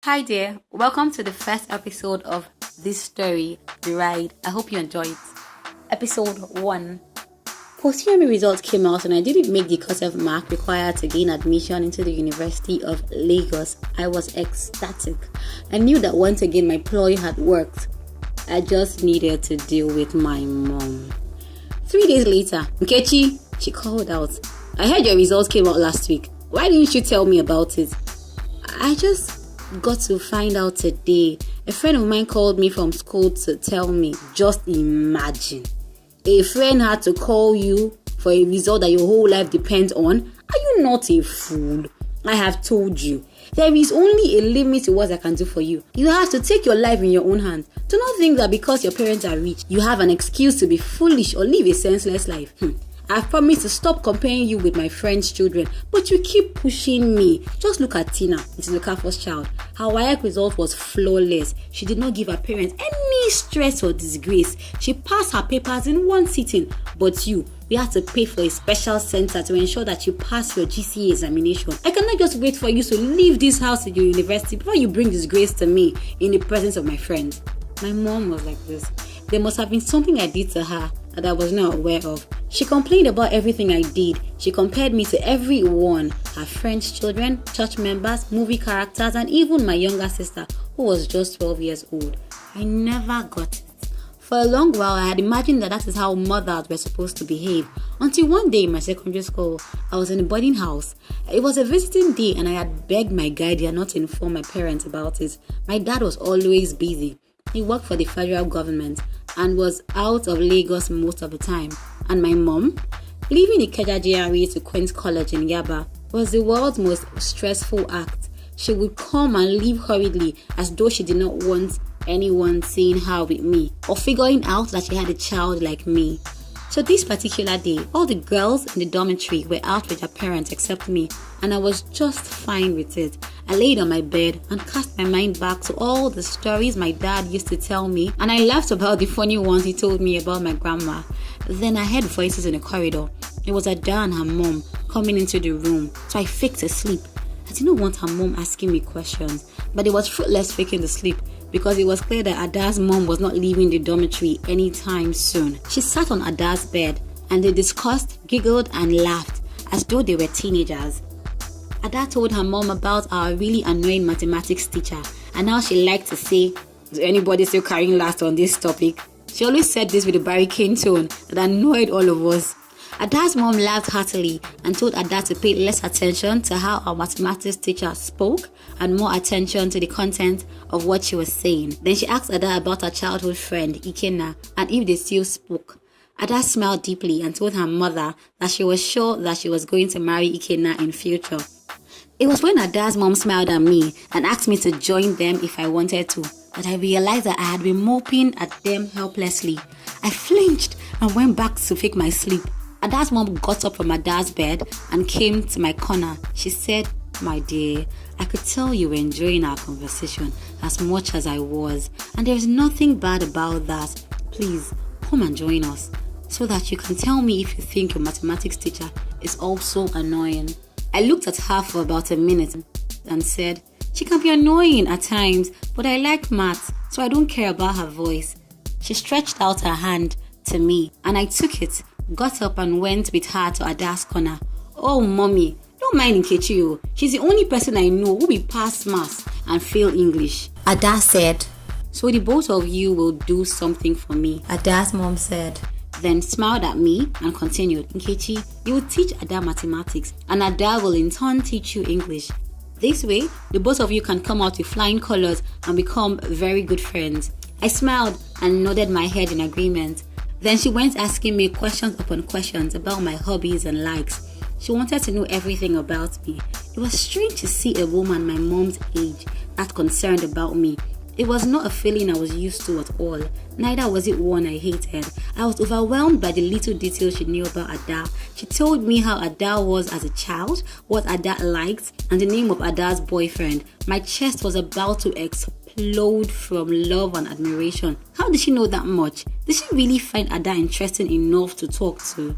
Hi there, welcome to the first episode of this story, The Ride. I hope you enjoy it. Episode 1. Post-UME results came out and I didn't make the cut-off mark required to gain admission into the University of Lagos. I was ecstatic. I knew that once again my ploy had worked. I just needed to deal with my mom. 3 days later, Nkechi, she called out, "I heard your results came out last week. Why didn't you tell me about it?" I just got to find out today. A friend of mine called me from school to tell me. Just imagine. A friend had to call you for a result that your whole life depends on. Are you not a fool? I have told you. There is only a limit to what I can do for you. You have to take your life in your own hands. Do not think that because your parents are rich, you have an excuse to be foolish or live a senseless life. I've promised to stop comparing you with my friends' children, but you keep pushing me. Just look at Tina, it is Okafor's child. Her WAEC result was flawless. She did not give her parents any stress or disgrace. She passed her papers in one sitting, but you had to pay for a special center to ensure that you pass your GCE examination. I cannot just wait for you to leave this house at your university before you bring disgrace to me in the presence of my friends. My mom was like this. There must have been something I did to her that I was not aware of. She complained about everything I did. She compared me to everyone, her friends' children, church members, movie characters, and even my younger sister, who was just 12 years old. I never got it. For a long while, I had imagined that is how mothers were supposed to behave. Until one day in my secondary school, I was in a boarding house. It was a visiting day and I had begged my guardian not to inform my parents about it. My dad was always busy. He worked for the federal government and was out of Lagos most of the time. And my mom, leaving Ikeja GRA to Queen's College in Yaba, was the world's most stressful act. She would come and leave hurriedly as though she did not want anyone seeing her with me or figuring out that she had a child like me. So this particular day, all the girls in the dormitory were out with their parents except me, and I was just fine with it. I laid on my bed and cast my mind back to all the stories my dad used to tell me, and I laughed about the funny ones he told me about my grandma. Then I heard voices in the corridor. It was Ada and her mom coming into the room, so I faked asleep. I didn't want her mom asking me questions, but it was fruitless faking the sleep because it was clear that Ada's mom was not leaving the dormitory anytime soon. She sat on Ada's bed and they discussed, giggled and laughed as though they were teenagers. Ada told her mom about our really annoying mathematics teacher and how she liked to say, "Is anybody still carrying last on this topic?" She always said this with a barricade tone that annoyed all of us. Ada's mom laughed heartily and told Ada to pay less attention to how our mathematics teacher spoke and more attention to the content of what she was saying. Then she asked Ada about her childhood friend, Ikenna, and if they still spoke. Ada smiled deeply and told her mother that she was sure that she was going to marry Ikenna in future. It was when Ada's mom smiled at me and asked me to join them if I wanted to that I realized that I had been moping at them helplessly. I flinched and went back to fake my sleep. Ada's mom got up from Ada's bed and came to my corner. She said, "My dear, I could tell you were enjoying our conversation as much as I was, and there is nothing bad about that. Please, come and join us so that you can tell me if you think your mathematics teacher is also annoying." I looked at her for about a minute and said, "She can be annoying at times, but I like math, so I don't care about her voice." She stretched out her hand to me and I took it, got up and went with her to Ada's corner. "Oh, mommy, don't mind Nkechi. She's the only person I know who will pass maths and fail English," Ada said. "So the both of you will do something for me," Ada's mom said. Then smiled at me and continued, "Nkechi, you will teach Ada mathematics and Ada will in turn teach you English. This way, the both of you can come out with flying colors and become very good friends." I smiled and nodded my head in agreement. Then she went asking me questions upon questions about my hobbies and likes. She wanted to know everything about me. It was strange to see a woman my mom's age that concerned about me. It was not a feeling I was used to at all. Neither was it one I hated. I was overwhelmed by the little details she knew about Ada. She told me how Ada was as a child, what Ada liked, and the name of Ada's boyfriend. My chest was about to explode from love and admiration. How did she know that much? Did she really find Ada interesting enough to talk to?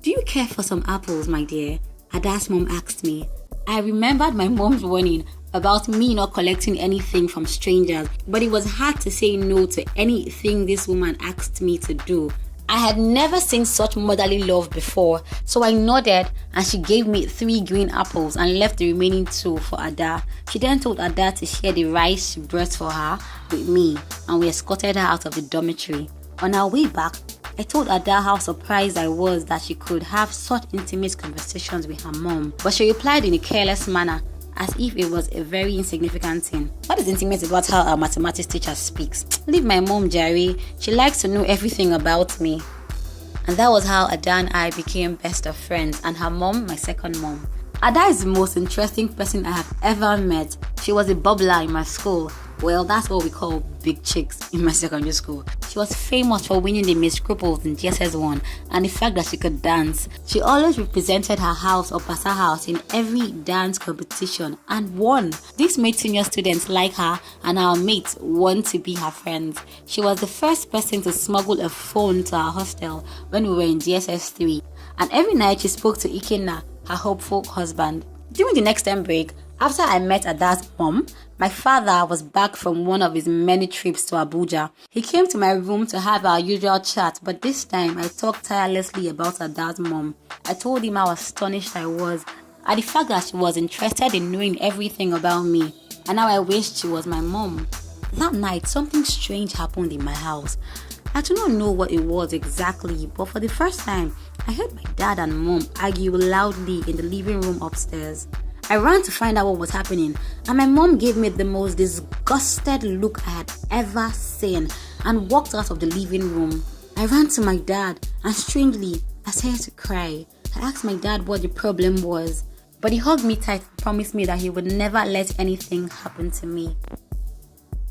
"Do you care for some apples, my dear?" Ada's mom asked me. I remembered my mom's warning about me not collecting anything from strangers, but it was hard to say no to anything this woman asked me to do. I had never seen such motherly love before, so I nodded and she gave me 3 green apples and left the remaining 2 for Ada. She then told Ada to share the rice she brought for her with me, and we escorted her out of the dormitory. On our way back, I told Ada how surprised I was that she could have such intimate conversations with her mom, but she replied in a careless manner, as if it was a very insignificant thing. What is intimate about how our mathematics teacher speaks? Leave my mom, Jerry. She likes to know everything about me. And that was how Ada and I became best of friends, and her mom, my second mom. Ada is the most interesting person I have ever met. She was a bubbler in my school. Well, that's what we call big chicks in my secondary school. She was famous for winning the Miss Cripples in GSS1 and the fact that she could dance. She always represented her house or Pasa house in every dance competition and won. This made senior students like her, and our mates want to be her friends. She was the first person to smuggle a phone to our hostel when we were in GSS3, and every night she spoke to Ikenna, her hopeful husband. During the next term break, after I met Ada's mom, my father was back from one of his many trips to Abuja. He came to my room to have our usual chat, but this time I talked tirelessly about Ada's mom. I told him how astonished I was at the fact that she was interested in knowing everything about me, and how I wished she was my mom. That night, something strange happened in my house. I do not know what it was exactly, but for the first time, I heard my dad and mom argue loudly in the living room upstairs. I ran to find out what was happening, and my mom gave me the most disgusted look I had ever seen and walked out of the living room. I ran to my dad, and strangely, I started to cry. I asked my dad what the problem was, but he hugged me tight and promised me that he would never let anything happen to me.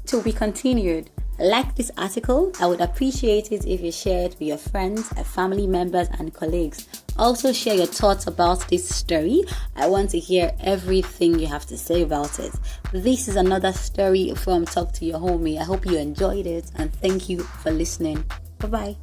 To be continued. Like this article, I would appreciate it if you share it with your friends, family members, and colleagues. Also share your thoughts about this story. I want to hear everything you have to say about it. This is another story from Talk to Your Homie. I hope you enjoyed it, and thank you for listening. Bye-bye.